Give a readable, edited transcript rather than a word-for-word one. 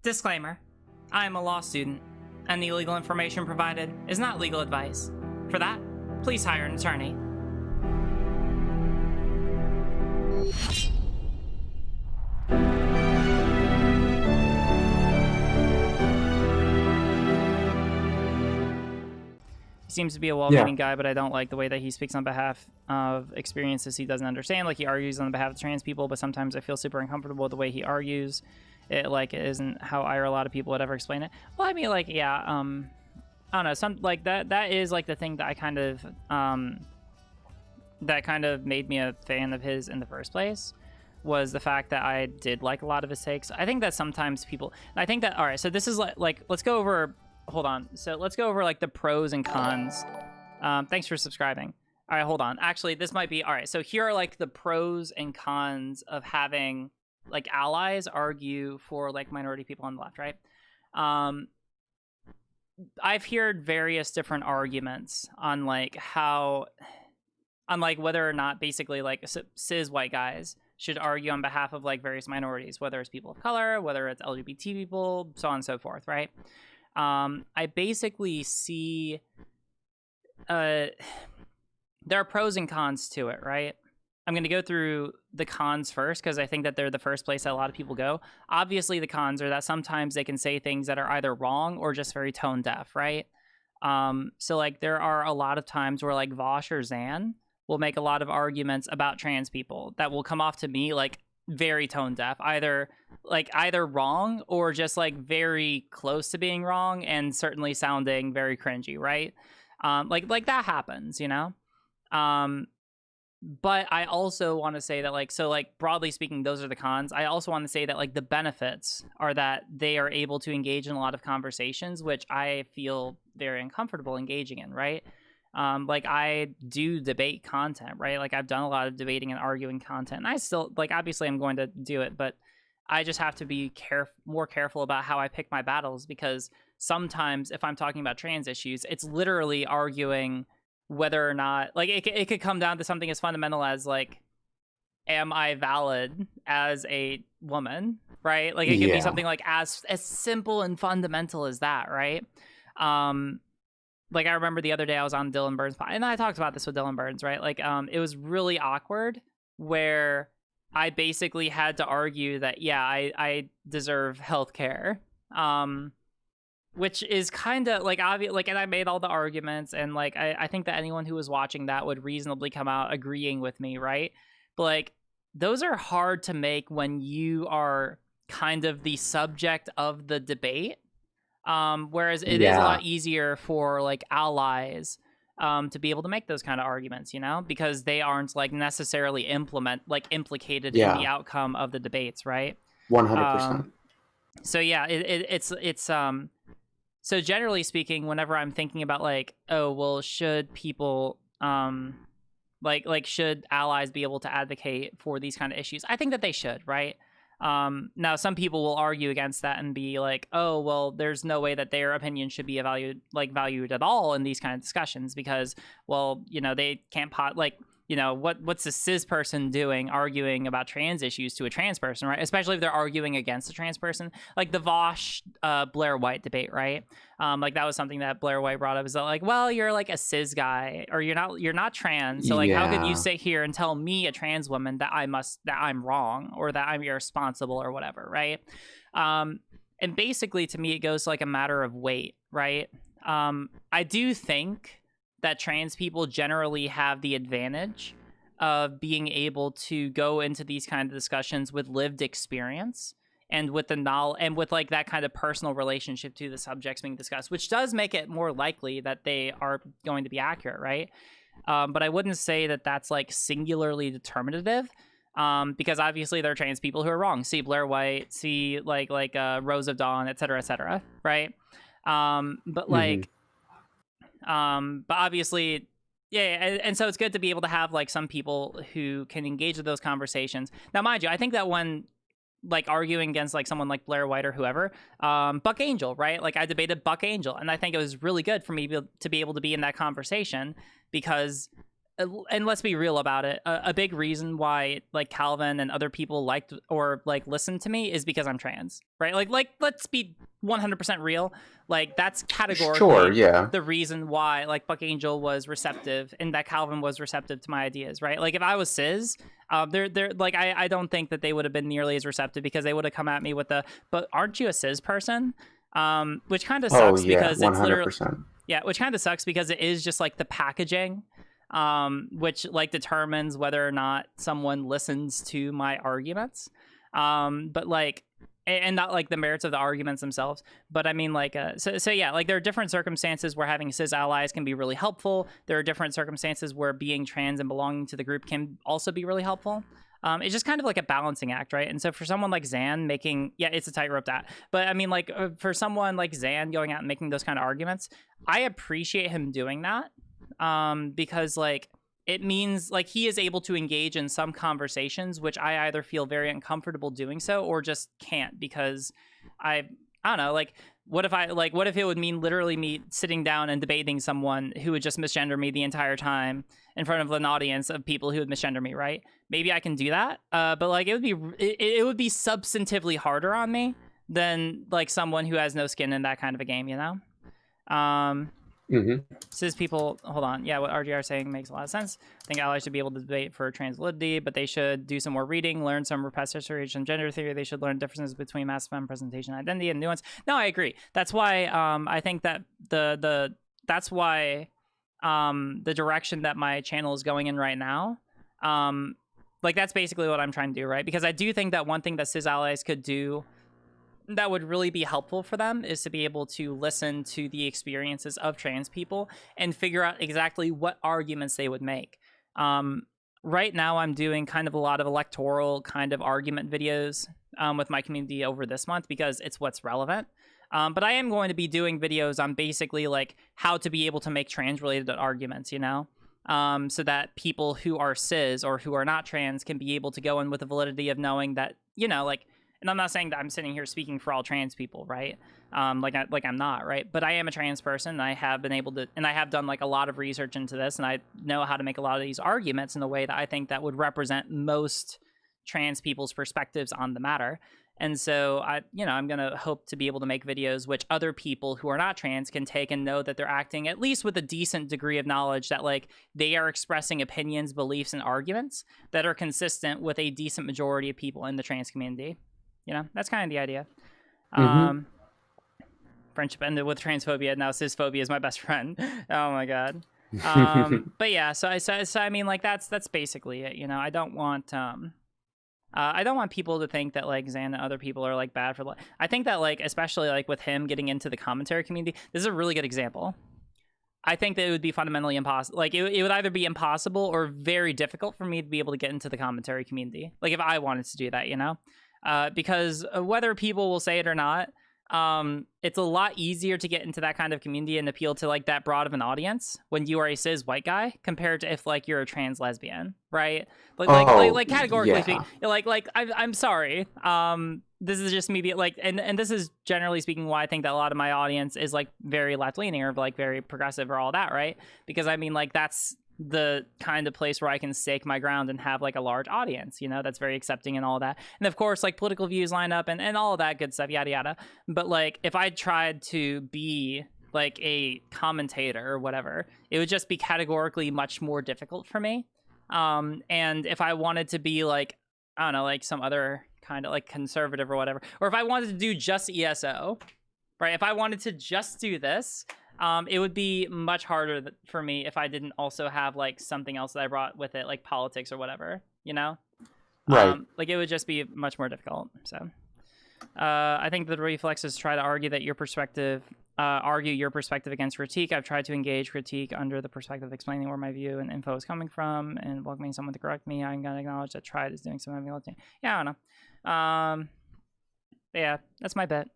Disclaimer. I am a law student, and the legal information provided is not legal advice. For that, please hire an attorney. He seems to be a well-meaning guy, but I don't like the way that he speaks on behalf of experiences he doesn't understand. Like, he argues on behalf of trans people, but sometimes I feel super uncomfortable with the way he argues. It isn't how I or a lot of people would ever explain it. Well, I mean, like, yeah, I don't know, some like that is like the thing that I kind of that kind of made me a fan of his in the first place, was the fact that I did like a lot of his takes. I think that sometimes people, I think that, all right, so this is like let's go over, hold on, so let's go over like the pros and cons. Thanks for subscribing. All right, hold on, actually this might be, all right, so here are like the pros and cons of having like allies argue for like minority people on the left, right? I've heard various different arguments on like how, on like whether or not basically like cis white guys should argue on behalf of like various minorities, whether it's people of color, whether it's LGBT people, so on and so forth, right? I basically see there are pros and cons to it, right? I'm going to go through the cons first because I think that they're the first place that a lot of people go. Obviously, the cons are that sometimes they can say things that are either wrong or just very tone deaf, right? So like there are a lot of times where like Vosh or Zan will make a lot of arguments about trans people that will come off to me like very tone deaf, either wrong or just like very close to being wrong and certainly sounding very cringy, right? Like that happens, you know? But I also want to say that like, so like broadly speaking, those are the cons. I also want to say that like the benefits are that they are able to engage in a lot of conversations, which I feel very uncomfortable engaging in, right? Like I do debate content, right? Like I've done a lot of debating and arguing content, and I still, like, obviously I'm going to do it, but I just have to be more careful about how I pick my battles, because sometimes if I'm talking about trans issues, it's literally arguing whether or not, like, it could come down to something as fundamental as like, am I valid as a woman, right? Like it could be something like as simple and fundamental as that, right? Like I remember the other day I was on Dylan Burns' and I talked about this with Dylan Burns, right? Like it was really awkward where I basically had to argue that I deserve healthcare, which is kind of like obvious. Like, and I made all the arguments, and like I think that anyone who was watching that would reasonably come out agreeing with me, right? But like those are hard to make when you are kind of the subject of the debate. Whereas it is a lot easier for like allies to be able to make those kind of arguments, you know, because they aren't like necessarily implicated in the outcome of the debates, right? 100%. So yeah, it's so generally speaking, whenever I'm thinking about like, oh well, should people like should allies be able to advocate for these kind of issues? I think that they should, right? Now some people will argue against that and be like, oh, well, there's no way that their opinion should be valued at all in these kind of discussions, because, well, you know, they can't you know, what's a cis person doing arguing about trans issues to a trans person, right? Especially if they're arguing against a trans person, like the Vosh Blair White debate, right? Like that was something that Blair White brought up, is that like, well, you're like a cis guy, or you're not trans, so like how could you sit here and tell me, a trans woman, that I'm wrong, or that I'm irresponsible or whatever, right? And basically to me it goes to like a matter of weight, right? I do think that trans people generally have the advantage of being able to go into these kind of discussions with lived experience and with the knowledge and with like that kind of personal relationship to the subjects being discussed, which does make it more likely that they are going to be accurate, right? But I wouldn't say that that's like singularly determinative, because obviously there are trans people who are wrong. See Blair White, see like Rose of Dawn, et cetera, right? But like, but obviously, and so it's good to be able to have like some people who can engage in those conversations. Now, mind you, I think that when like arguing against like someone like Blair White or whoever, Buck Angel, right? Like I debated Buck Angel, and I think it was really good for me to be able to be in that conversation, because and let's be real about it, a big reason why like Calvin and other people liked or like listened to me is because I'm trans, right? Like let's be 100% real. Like that's categorically the reason why like Buck Angel was receptive and that Calvin was receptive to my ideas, right? Like if I was cis, they're like I don't think that they would have been nearly as receptive because they would have come at me with the but aren't you a cis person? Which kind of sucks because 100%. It's literally which kind of sucks because it is just like the packaging, which like determines whether or not someone listens to my arguments, but like and not like the merits of the arguments themselves, but I mean like so yeah, like there are different circumstances where having cis allies can be really helpful. There are different circumstances where being trans and belonging to the group can also be really helpful. It's just kind of like a balancing act, right? And so for someone like Zan making, it's a tightrope that, but I mean like for someone like Zan going out and making those kind of arguments, I appreciate him doing that, because like it means like he is able to engage in some conversations, which I either feel very uncomfortable doing so or just can't because I don't know, like what if it would mean literally me sitting down and debating someone who would just misgender me the entire time in front of an audience of people who would misgender me, right? Maybe I can do that, but like it would be substantively harder on me than like someone who has no skin in that kind of a game, you know? Cis people, hold on. Yeah, what RGR is saying makes a lot of sense. I think allies should be able to debate for trans validity, but they should do some more reading, learn some repressed history, some gender theory. They should learn differences between mass femme presentation, identity, and nuance. No, I agree. That's why I think that that's why the direction that my channel is going in right now, like that's basically what I'm trying to do, right? Because I do think that one thing that cis allies could do that would really be helpful for them is to be able to listen to the experiences of trans people and figure out exactly what arguments they would make. Right now I'm doing kind of a lot of electoral kind of argument videos with my community over this month because it's what's relevant. But I am going to be doing videos on basically like how to be able to make trans related arguments, you know? So that people who are cis or who are not trans can be able to go in with the validity of knowing that, you know, like, and I'm not saying that I'm sitting here speaking for all trans people, right? Like I'm not, right? But I am a trans person, and I have been able to, and I have done like a lot of research into this, and I know how to make a lot of these arguments in a way that I think that would represent most trans people's perspectives on the matter. And so I'm gonna hope to be able to make videos which other people who are not trans can take and know that they're acting at least with a decent degree of knowledge that like they are expressing opinions, beliefs, and arguments that are consistent with a decent majority of people in the trans community. You know, that's kind of the idea. Friendship ended with transphobia. Now cisphobia is my best friend. Oh my god. But yeah, so I mean, like that's basically it. You know, I don't want people to think that like Zan and other people are like bad for. I think that like especially like with him getting into the commentary community, this is a really good example. I think that it would be fundamentally impossible. Like it would either be impossible or very difficult for me to be able to get into the commentary community. Like if I wanted to do that, you know. Because whether people will say it or not, it's a lot easier to get into that kind of community and appeal to like that broad of an audience when you are a cis white guy compared to if like you're a trans lesbian, right? Like categorically speaking, like I'm sorry. This is just me like, and this is generally speaking why I think that a lot of my audience is like very left leaning or like very progressive or all that, right? Because I mean like that's the kind of place where I can stake my ground and have like a large audience, you know, that's very accepting and all that. And of course, like political views line up and all that good stuff, yada, yada. But like, if I tried to be like a commentator or whatever, it would just be categorically much more difficult for me. And if I wanted to be like, I don't know, like some other kind of like conservative or whatever, or if I wanted to do just ESO, right? If I wanted to just do this, it would be much harder for me if I didn't also have like something else that I brought with it, like politics or whatever, you know? Right. Like it would just be much more difficult. So I think the reflexes try to argue that your perspective, argue your perspective against critique. I've tried to engage critique under the perspective of explaining where my view and info is coming from and welcoming someone to correct me. I'm going to acknowledge that tried is doing some heavy lifting. Yeah, I don't know. Yeah, that's my bet.